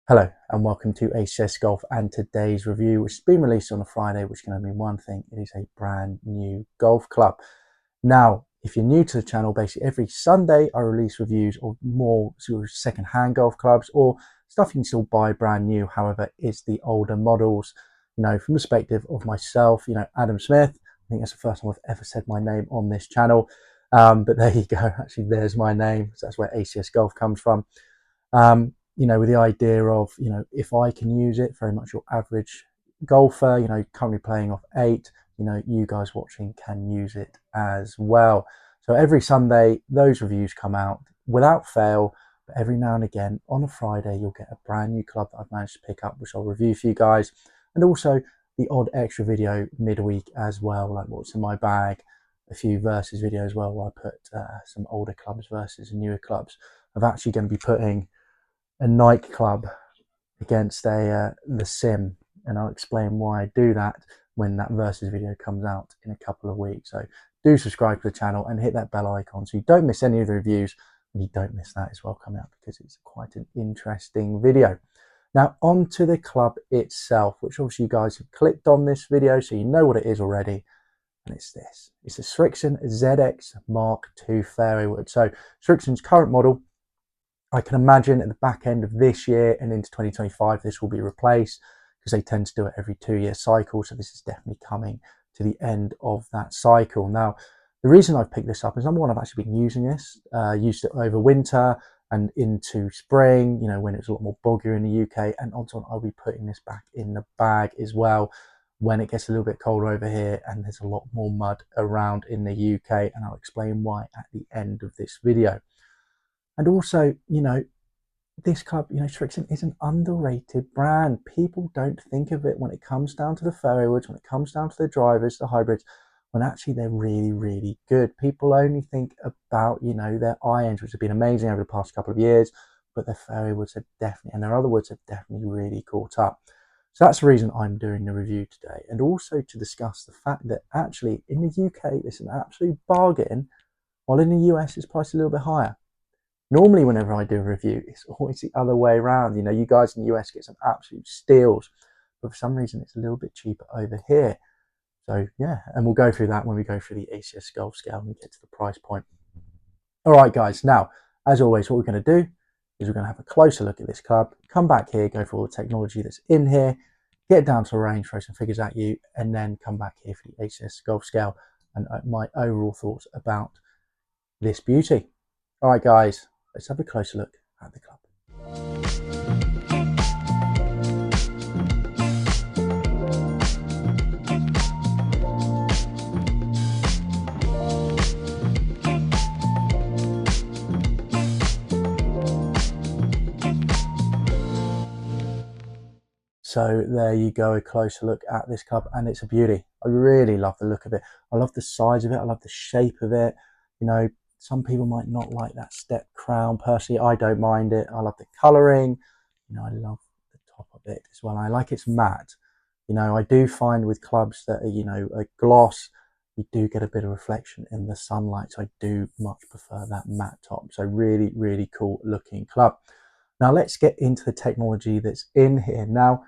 Hello and welcome to ACS Golf and today's review, which has been released on a Friday, which can only mean one thing: it is a brand new golf club. Now, if you're new to the channel, basically every Sunday I release reviews of more sort of second-hand golf clubs or stuff you can still buy brand new. However, it's the older models. From the perspective of myself, Adam Smith. I think that's the first time I've ever said my name on this channel. But there you go. Actually, there's my name. So that's where ACS Golf comes from. With the idea of, if I can use it, very much your average golfer, currently playing off 8, you guys watching can use it as well. So every Sunday, those reviews come out without fail, but every now and again on a Friday, you'll get a brand new club that I've managed to pick up, which I'll review for you guys. And also the odd extra video midweek as well, like what's in my bag, a few versus videos as well, where I put some older clubs versus newer clubs. I'm actually going to be putting a nightclub against the sim, and I'll explain why I do that when that versus video comes out in a couple of weeks. So do subscribe to the channel and hit that bell icon so you don't miss any of the reviews, and you don't miss that as well coming out, because it's quite an interesting video. Now on to the club itself, which obviously you guys have clicked on this video, so you know what it is already. And it's this. It's a Srixon ZX Mkii fairway wood. So Srixon's current model, I can imagine at the back end of this year and into 2025, this will be replaced, because they tend to do it every 2-year cycle. So this is definitely coming to the end of that cycle. Now, the reason I've picked this up is, number one, I've actually been using this, used it over winter and into spring, when it's a lot more boggier in the UK. And also I'll be putting this back in the bag as well when it gets a little bit colder over here and there's a lot more mud around in the UK. And I'll explain why at the end of this video. And also, this club, Srixon is an underrated brand. People don't think of it when it comes down to the fairway woods, when it comes down to the drivers, the hybrids, when actually they're really, really good. People only think about, their irons, which have been amazing over the past couple of years, but their fairway woods have definitely, and their other woods have definitely really caught up. So that's the reason I'm doing the review today. And also to discuss the fact that actually in the UK, it's an absolute bargain, while in the US, it's priced a little bit higher. Normally, whenever I do a review, it's always the other way around. You guys in the US get some absolute steals, but for some reason, it's a little bit cheaper over here. So yeah, and we'll go through that when we go through the ACS Golf Scale and we get to the price point. All right, guys. Now, as always, what we're going to do is we're going to have a closer look at this club, come back here, go through all the technology that's in here, get down to a range, throw some figures at you, and then come back here for the ACS Golf Scale and my overall thoughts about this beauty. All right, guys. Let's have a closer look at the club. So there you go, a closer look at this club, and it's a beauty. I really love the look of it. I love the size of it. I love the shape of it. Some people might not like that step crown. Personally, I don't mind it. I love the colouring. I love the top of it as well. I like it's matte. I do find with clubs that are, a gloss, you do get a bit of reflection in the sunlight. So I do much prefer that matte top. So really, really cool looking club. Now let's get into the technology that's in here. Now,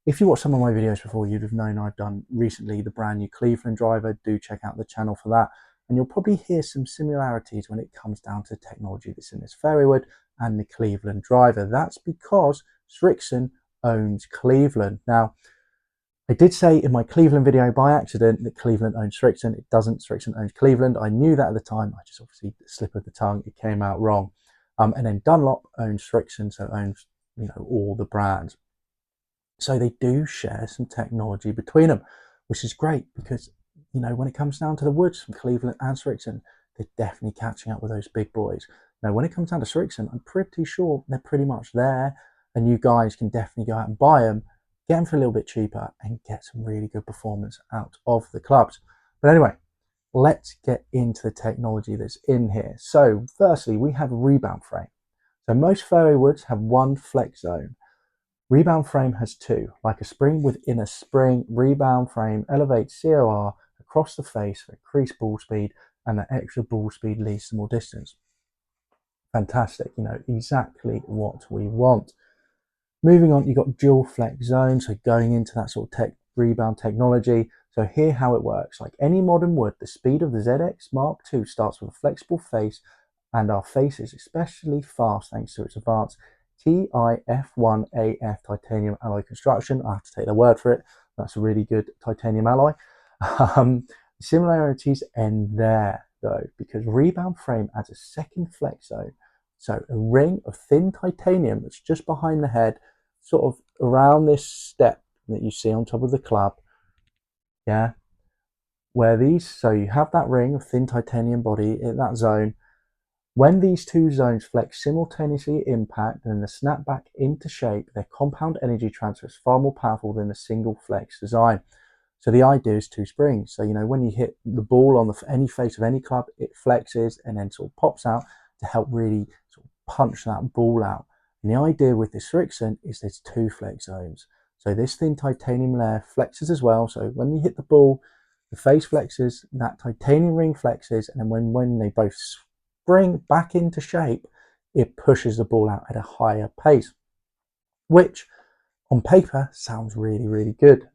if you watched some of my videos before, you'd have known I've done recently the brand new Cleveland driver. Do check out the channel for that. And you'll probably hear some similarities when it comes down to technology that's in this fairway wood and the Cleveland driver. That's because Srixon owns Cleveland. Now, I did say in my Cleveland video by accident that Cleveland owns Srixon. It doesn't. Srixon owns Cleveland. I knew that at the time. I just obviously slip of the tongue. It came out wrong. And then Dunlop owns Srixon, so it owns all the brands. So they do share some technology between them, which is great because when it comes down to the woods from Cleveland and Srixon, they're definitely catching up with those big boys. Now, when it comes down to Srixon, I'm pretty sure they're pretty much there, and you guys can definitely go out and buy them, get them for a little bit cheaper, and get some really good performance out of the clubs. But anyway, let's get into the technology that's in here. So firstly, we have a rebound frame. So most fairway woods have one flex zone. Rebound frame has two. Like a spring within a spring, rebound frame elevates COR across the face for increased ball speed, and that extra ball speed leads to more distance. Fantastic, exactly what we want. Moving on, you've got dual flex zones, so going into that sort of rebound technology. So here how it works, like any modern wood, the speed of the ZX Mark II starts with a flexible face, and our face is especially fast thanks to its advanced TIF1AF titanium alloy construction. I have to take their word for it. That's a really good titanium alloy. Similarities end there though, because rebound frame adds a second flex zone. So a ring of thin titanium that's just behind the head, sort of around this step that you see on top of the club. Yeah. Where these, so you have that ring of thin titanium body in that zone. When these two zones flex simultaneously at impact and then snap back into shape, their compound energy transfer is far more powerful than the single flex design. So the idea is two springs. So, you know, when you hit the ball on any face of any club, it flexes and then sort of pops out to help really sort of punch that ball out. And the idea with this Srixon is there's two flex zones. So this thin titanium layer flexes as well. So when you hit the ball, the face flexes, that titanium ring flexes, and then when they both spring back into shape, it pushes the ball out at a higher pace, which on paper sounds really, really good.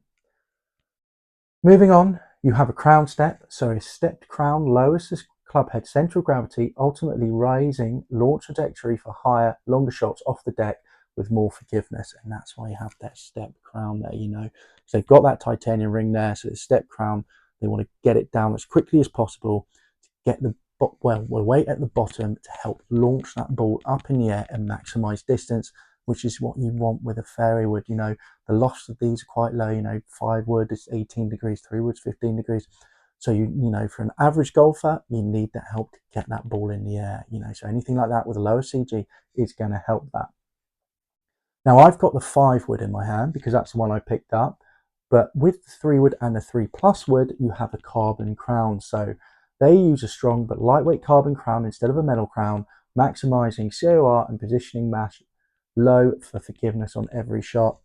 Moving on, you have a crown step. So a stepped crown lowers the club head central gravity, ultimately raising launch trajectory for higher, longer shots off the deck with more forgiveness. And that's why you have that stepped crown there, you know. So they've got that titanium ring there, so the stepped crown, they want to get it down as quickly as possible to get the weight at the bottom to help launch that ball up in the air and maximize distance, which is what you want with a fairway wood. You know, the lofts of these are quite low. You know, 5 wood is 18 degrees, 3 wood's 15 degrees. So you know, for an average golfer, you need that help to get that ball in the air. You know, so anything like that with a lower CG is going to help that. Now I've got the 5 wood in my hand because that's the one I picked up. But with the 3 wood and the 3+ wood, you have a carbon crown. So they use a strong but lightweight carbon crown instead of a metal crown, maximizing COR and positioning mass low for forgiveness on every shot.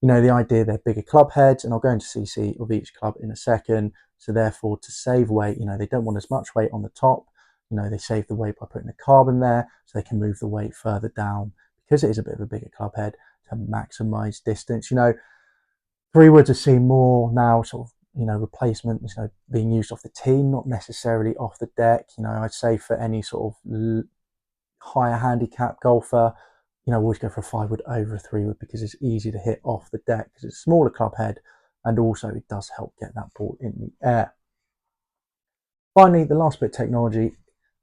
You know, the idea, they're bigger club heads, and I'll go into CC of each club in a second. So therefore, to save weight, you know, they don't want as much weight on the top. You know, they save the weight by putting the carbon there so they can move the weight further down because it is a bit of a bigger club head to maximize distance. You know, 3 woods are seen more now sort of, you know, replacements, you know, being used off the tee, not necessarily off the deck. You know, I'd say for any sort of higher handicap golfer, you know, always go for a 5 wood over a 3 wood because it's easy to hit off the deck because it's a smaller club head, and also it does help get that ball in the air. Finally, the last bit of technology.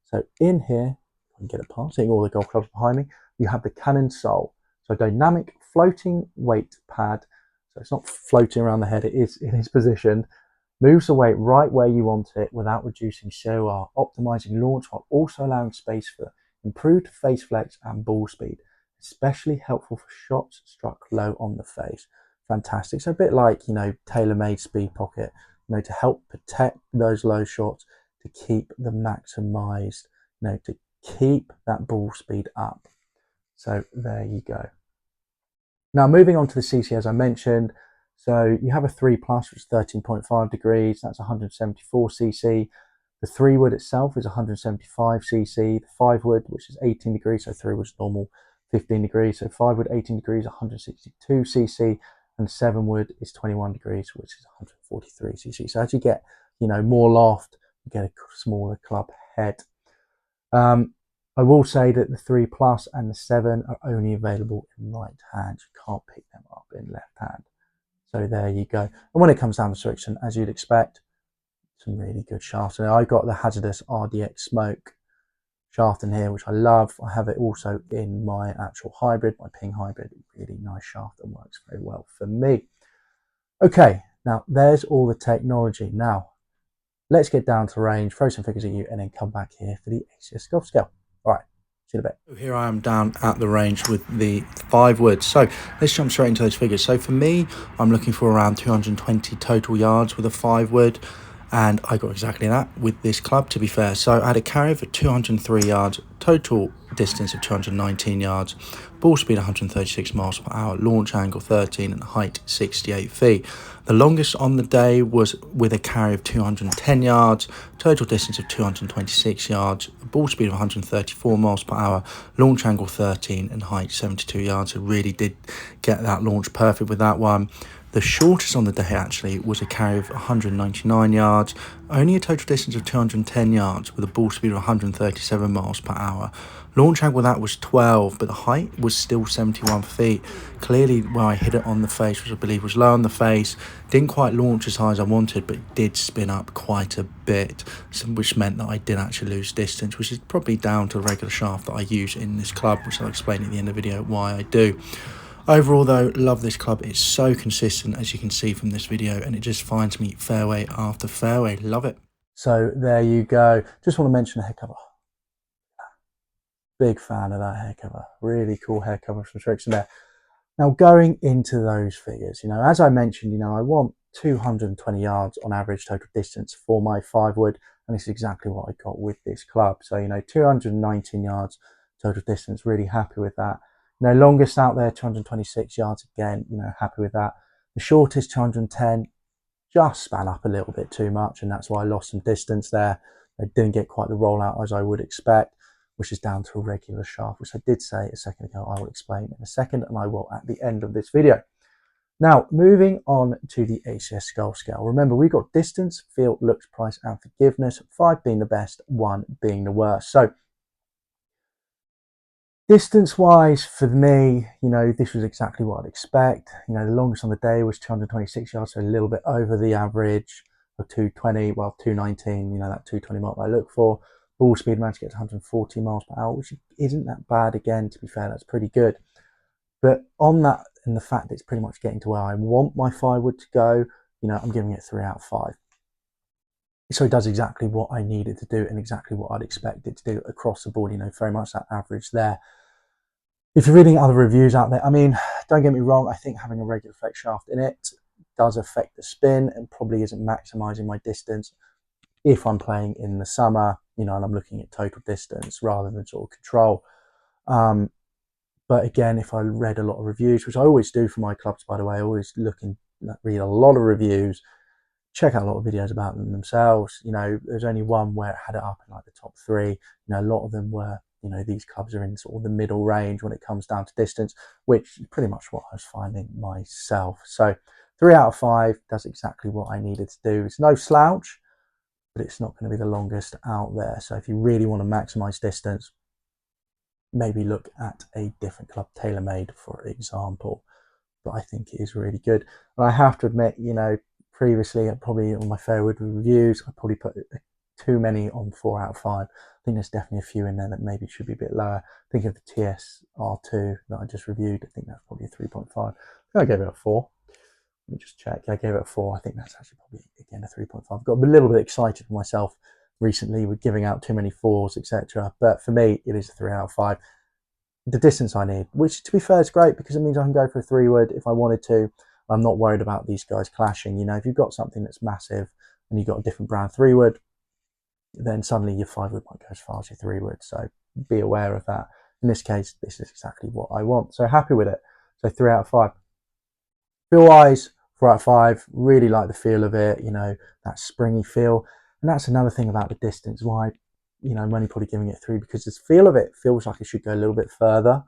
So in here, I can get it past, seeing all the golf clubs behind me, you have the cannon sole. So dynamic floating weight pad. So it's not floating around the head, it is positioned. Moves the weight right where you want it without reducing COR, optimizing launch while also allowing space for improved face flex and ball speed. Especially helpful for shots struck low on the face. Fantastic. So a bit like, you know, tailor-made speed pocket, you know, to help protect those low shots, to keep the maximized, you know, to keep that ball speed up. So there you go. Now moving on to the CC, as I mentioned, so you have a 3+, which is 13.5 degrees. That's 174 cc. The 3 wood itself is 175 cc. The 5 wood, which is 18 degrees, so 3 wood's normal, 15 degrees. So 5 wood, 18 degrees, 162 cc. And 7 wood is 21 degrees, which is 143 cc. So as you get, you know, more loft, you get a smaller club head. I will say that the 3+ and the 7 are only available in right hand. You can't pick them up in left hand. So there you go. And when it comes down to Srixon, as you'd expect, some really good shafts. And I got the hazardous RDX Smoke shaft in here, which I love. I have it also in my actual hybrid, my Ping hybrid. Really nice shaft that works very well for me. Okay, now there's all the technology. Now, let's get down to range, throw some figures at you, and then come back here for the ACS golf scale. All right, see you in a bit. So here I am down at the range with the 5 wood. So let's jump straight into those figures. So for me, I'm looking for around 220 total yards with a 5 wood. and I got exactly that with this club, to be fair. So I had a carry of 203 yards, total distance of 219 yards, ball speed 136 miles per hour, launch angle 13 and height 68 feet. The longest on the day was with a carry of 210 yards, total distance of 226 yards, ball speed of 134 miles per hour, launch angle 13 and height 72 yards. I really did get that launch perfect with that one. The shortest on the day actually was a carry of 199 yards, only a total distance of 210 yards with a ball speed of 137 miles per hour. Launch angle that was 12, but the height was still 71 feet. Clearly where I hit it on the face, which I believe was low on the face, didn't quite launch as high as I wanted, but it did spin up quite a bit, which meant that I did actually lose distance, which is probably down to the regular shaft that I use in this club, which I'll explain at the end of the video why I do. Overall though, love this club. It's so consistent, as you can see from this video, and it just finds me fairway after fairway. Love it. So there you go. Just want to mention the head cover. Big fan of that head cover. Really cool head cover from Srixon there. Now going into those figures, as I mentioned, I want 220 yards on average total distance for my 5-wood, and this is exactly what I got with this club. So 219 yards total distance, really happy with that. Longest out there, 226 yards again, happy with that. The shortest, 210, just span up a little bit too much, and that's why I lost some distance there. I didn't get quite the rollout as I would expect, which is down to a regular shaft, which I did say a second ago. I will explain in a second, and I will at the end of this video. Now, moving on to the ACS Golf Scale. Remember, we've got distance, feel, looks, price, and forgiveness, 5 being the best, 1 being the worst. So, distance-wise, for me, this was exactly what I'd expect. The longest on the day was 226 yards, so a little bit over the average of 220, well, 219, that 220 mark I look for. Ball speed managed to get to 140 miles per hour, which isn't that bad. Again, to be fair, that's pretty good. But on that, and the fact that it's pretty much getting to where I want my 5-wood to go, I'm giving it 3 out of 5. So it does exactly what I needed to do and exactly what I'd expect it to do across the board, very much that average there. If you're reading other reviews out there, don't get me wrong, I think having a regular flex shaft in it does affect the spin and probably isn't maximizing my distance if I'm playing in the summer, and I'm looking at total distance rather than sort of control. But again, if I read a lot of reviews, which I always do for my clubs, by the way, I always look and read a lot of reviews, check out a lot of videos about them themselves. There's only one where it had it up in like the top 3. A lot of them were, these clubs are in sort of the middle range when it comes down to distance, which is pretty much what I was finding myself. So 3 out of 5 does exactly what I needed to do. It's no slouch, but it's not going to be the longest out there. So if you really want to maximize distance, maybe look at a different club, TaylorMade, for example. But I think it is really good. And I have to admit, previously, probably on my fairway reviews, I probably put too many on 4 out of 5. I think there's definitely a few in there that maybe should be a bit lower. Think of the TSR2 that I just reviewed. I think that's probably a 3.5. I gave it a 4. Let me just check. I gave it a 4. I think that's actually probably, again, a 3.5. Got a little bit excited for myself recently with giving out too many 4s, etc. But for me, it is a 3 out of 5. The distance I need, which to be fair is great because it means I can go for a 3-wood if I wanted to. I'm not worried about these guys clashing. If you've got something that's massive and you've got a different brand 3-wood, then suddenly your 5-wood might go as far as your 3-wood. So be aware of that. In this case, this is exactly what I want. So happy with it. So 3 out of 5. Feel wise, 4 out of 5. Really like the feel of it, that springy feel. And that's another thing about the distance, why, I'm only probably giving it 3, because the feel of it feels like it should go a little bit further,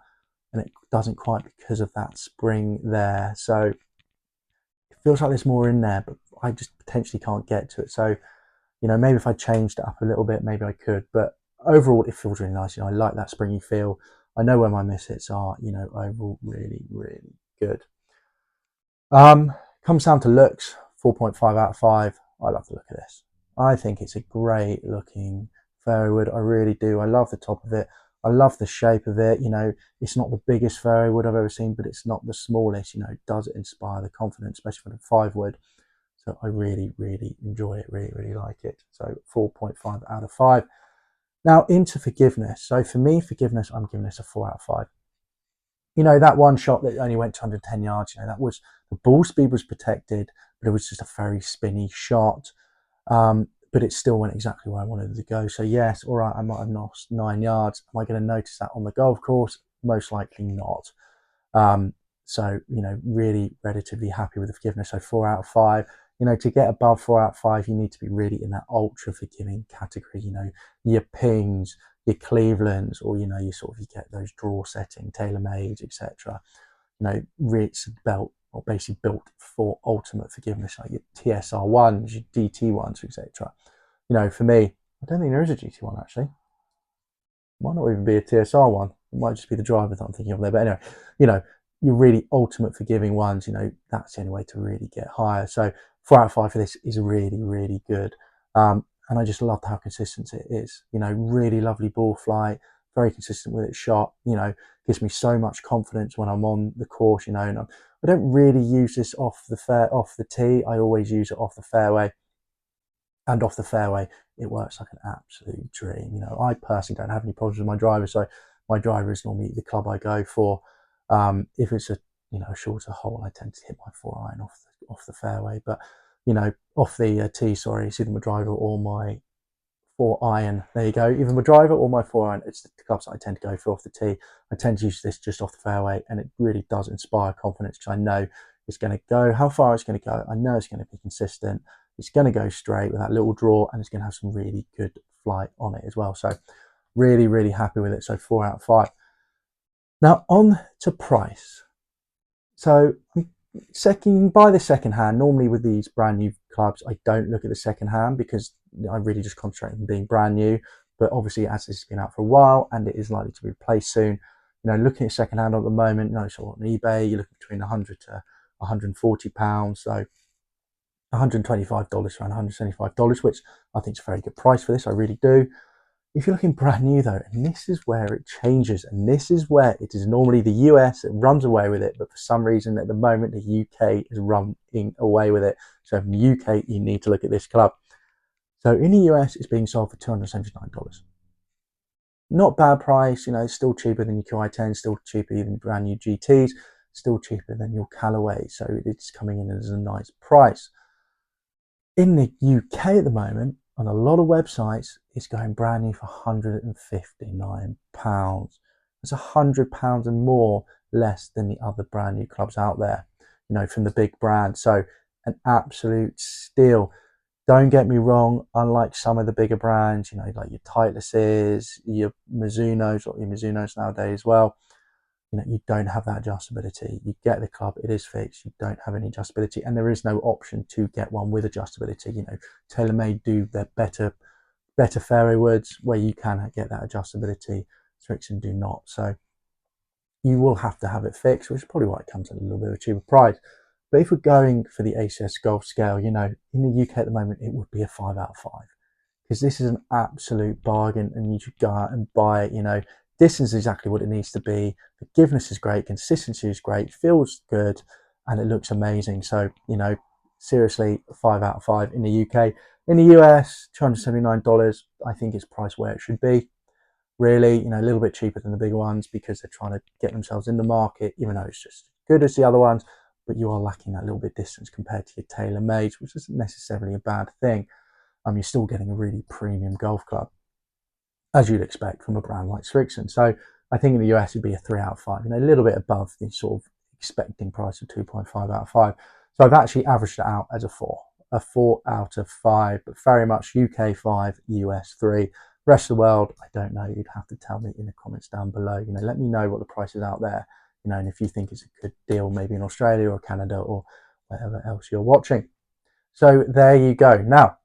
and it doesn't quite because of that spring there. So it feels like there's more in there, but I just potentially can't get to it. So, maybe if I changed it up a little bit, maybe I could. But overall, it feels really nice. I like that springy feel. I know where my miss hits are. Overall, really, really good. Comes down to looks. 4.5 out of 5. I love the look of this. I think it's a great looking fairway wood. I really do. I love the top of it. I love the shape of it. It's not the biggest fairway wood I've ever seen, but it's not the smallest. It does inspire the confidence, especially for the 5-wood. So I really, really enjoy it. Really, really like it. So 4.5 out of 5. Now into forgiveness. So for me, forgiveness, I'm giving this a 4 out of 5. That one shot that only went 210 yards, that was, the ball speed was protected, but it was just a very spinny shot. but it still went exactly where I wanted it to go. So yes, all right, I might have lost 9 yards. Am I going to notice that on the golf course? Most likely not. So, really relatively happy with the forgiveness. So 4 out of 5. To get above 4 out of 5, you need to be really in that ultra forgiving category. Your Pings, your Clevelands, or you get those draw setting, TaylorMade, etc. It's belt or basically built for ultimate forgiveness, like your TSR ones, your DT ones, etc. For me, I don't think there is a GT one actually. Might not even be a TSR one. It might just be the driver that I'm thinking of there. But anyway, your really ultimate forgiving ones, that's the only way to really get higher. So 4 out of 5 for this is really, really good. And I just loved how consistent it is. Really lovely ball flight, very consistent with its shot. Gives me so much confidence when I'm on the course. And I don't really use this off the tee. I always use it off the fairway. And off the fairway, it works like an absolute dream. I personally don't have any problems with my driver, so my driver is normally the club I go for. If it's a shorter hole, I tend to hit my 4-iron off the fairway, but off the tee. Sorry, it's either my driver or my 4-iron. There you go. Either my driver or my 4-iron. It's the clubs that I tend to go for off the tee. I tend to use this just off the fairway, and it really does inspire confidence because I know it's going to go how far it's going to go. I know it's going to be consistent. It's going to go straight with that little draw, and it's going to have some really good flight on it as well. So really, really happy with it. So 4 out of 5. Now on to price. So buy the second hand. Normally with these brand new clubs, I don't look at the second hand because I really just concentrate on being brand new. But obviously, as this has been out for a while and it is likely to be replaced soon, looking at second hand at the moment, so on eBay, you're looking between 100 to 140 pounds. So $125 around $175, which I think is a very good price for this. I really do. If you're looking brand new though, and this is where it changes, and this is where it is normally the US that runs away with it, but for some reason at the moment the UK is running away with it. So in the UK, you need to look at this club. So in the US, it's being sold for $279. Not bad price, it's still cheaper than your QI10, still cheaper than brand new GTs, still cheaper than your Callaway. So it's coming in as a nice price. In the UK at the moment, on a lot of websites, it's going brand new for £159. That's £100 and more less than the other brand new clubs out there, from the big brands. So an absolute steal. Don't get me wrong, unlike some of the bigger brands, like your Titleis's, your Mizuno's, or your Mizuno's nowadays as well, you don't have that adjustability. You get the club, it is fixed, you don't have any adjustability, and there is no option to get one with adjustability. TaylorMade do their better fairway woods where you can get that adjustability. Srixon do not. So you will have to have it fixed, which is probably why it comes at a little bit of a cheaper price. But if we're going for the ACS golf scale, in the UK at the moment, it would be a 5 out of 5. Because this is an absolute bargain and you should go out and buy it. Distance is exactly what it needs to be. Forgiveness is great, consistency is great, feels good, and it looks amazing. So, seriously, 5 out of 5 in the UK. In the US, $279, I think it's priced where it should be. Really, a little bit cheaper than the bigger ones because they're trying to get themselves in the market, even though it's just as good as the other ones, but you are lacking that little bit of distance compared to your TaylorMade, which isn't necessarily a bad thing. You're still getting a really premium golf club, as you'd expect from a brand like Srixon. So I think in the US it'd be a 3 out of 5, a little bit above the sort of expecting price of 2.5 out of 5. So I've actually averaged it out as a 4 out of 5, but very much UK 5, US 3. Rest of the world, I don't know. You'd have to tell me in the comments down below. Let me know what the price is out there, and if you think it's a good deal, maybe in Australia or Canada or wherever else you're watching. So there you go. Now,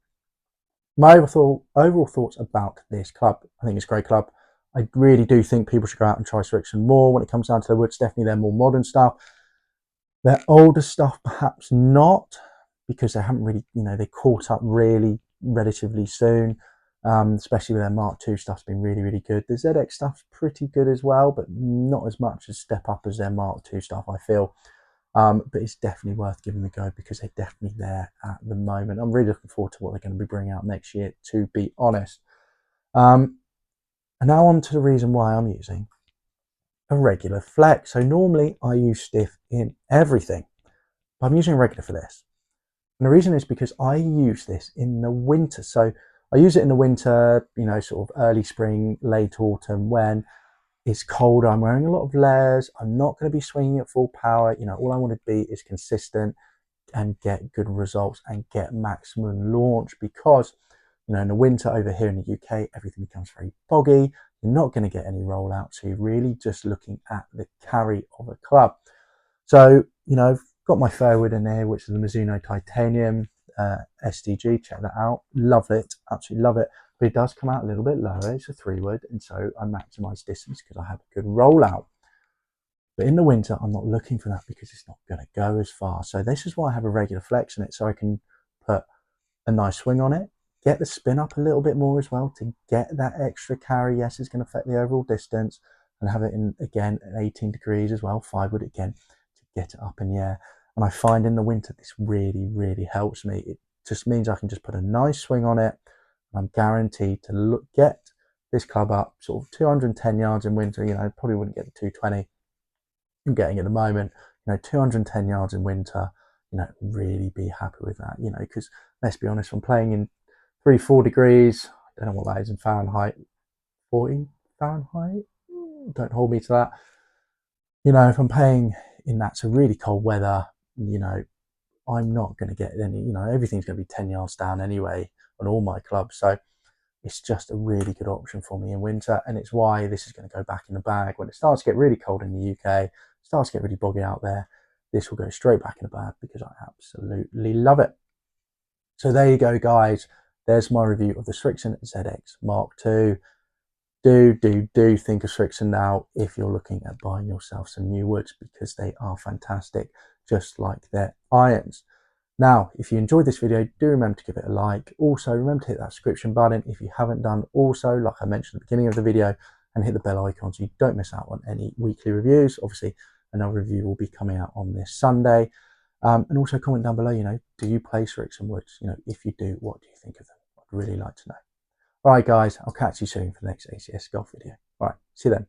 my overall thoughts about this club. I think it's a great club. I really do think people should go out and try Srixon more when it comes down to the woods. Definitely their more modern stuff. Their older stuff, perhaps not, because they haven't really, they caught up really relatively soon. Especially with their Mark II stuff's been really, really good. The ZX stuff's pretty good as well, but not as much as step up as their Mark II stuff, I feel. But it's definitely worth giving them a go because they're definitely there at the moment. I'm really looking forward to what they're going to be bringing out next year, to be honest. And now on to the reason why I'm using a regular flex. So normally I use stiff in everything, but I'm using a regular for this. And the reason is because I use this in the winter. So I use it in the winter, you know, sort of early spring, late autumn, when it's colder. I'm wearing a lot of layers. I'm not going to be swinging at full power. You know, all I want to be is consistent and get good results and get maximum launch, because, you know, in the winter over here in the UK, everything becomes very boggy. You're not going to get any rollout. So you're really just looking at the carry of a club. So, you know, I've got my fairwood in there, which is the Mizuno Titanium SDG. Check that out. Love it. Absolutely love it. But it does come out a little bit lower. It's a 3-wood. And so I maximize distance because I have a good rollout. But in the winter, I'm not looking for that because it's not going to go as far. So this is why I have a regular flex in it. So I can put a nice swing on it, get the spin up a little bit more as well to get that extra carry. Yes, it's going to affect the overall distance, and have it in again at 18 degrees as well, 5-wood again, to get it up in the air. And I find in the winter this really, really helps me. It just means I can just put a nice swing on it. And I'm guaranteed to get this club up sort of 210 yards in winter. You know, probably wouldn't get the 220 I'm getting at the moment. You know, 210 yards in winter, you know, really be happy with that, you know, because let's be honest, I'm playing in 3-4 degrees. I don't know what that is in Fahrenheit. 40 Fahrenheit? Don't hold me to that. You know, if I'm playing in that so really cold weather, you know, I'm not going to get any, you know, everything's going to be 10 yards down anyway on all my clubs. So it's just a really good option for me in winter. And it's why this is going to go back in the bag. When it starts to get really cold in the UK, starts to get really boggy out there, this will go straight back in the bag because I absolutely love it. So there you go, guys. There's my review of the Srixon ZX Mark II. Do think of Srixon now if you're looking at buying yourself some new woods, because they are fantastic, just like their irons. Now, if you enjoyed this video, do remember to give it a like. Also, remember to hit that subscription button if you haven't done. Also, like I mentioned at the beginning of the video, and hit the bell icon so you don't miss out on any weekly reviews. Obviously, another review will be coming out on this Sunday. And also comment down below, you know, do you play Srixon woods? You know, if you do, what do you think of them? I'd really like to know. All right, guys, I'll catch you soon for the next ACS golf video. All right, see you then.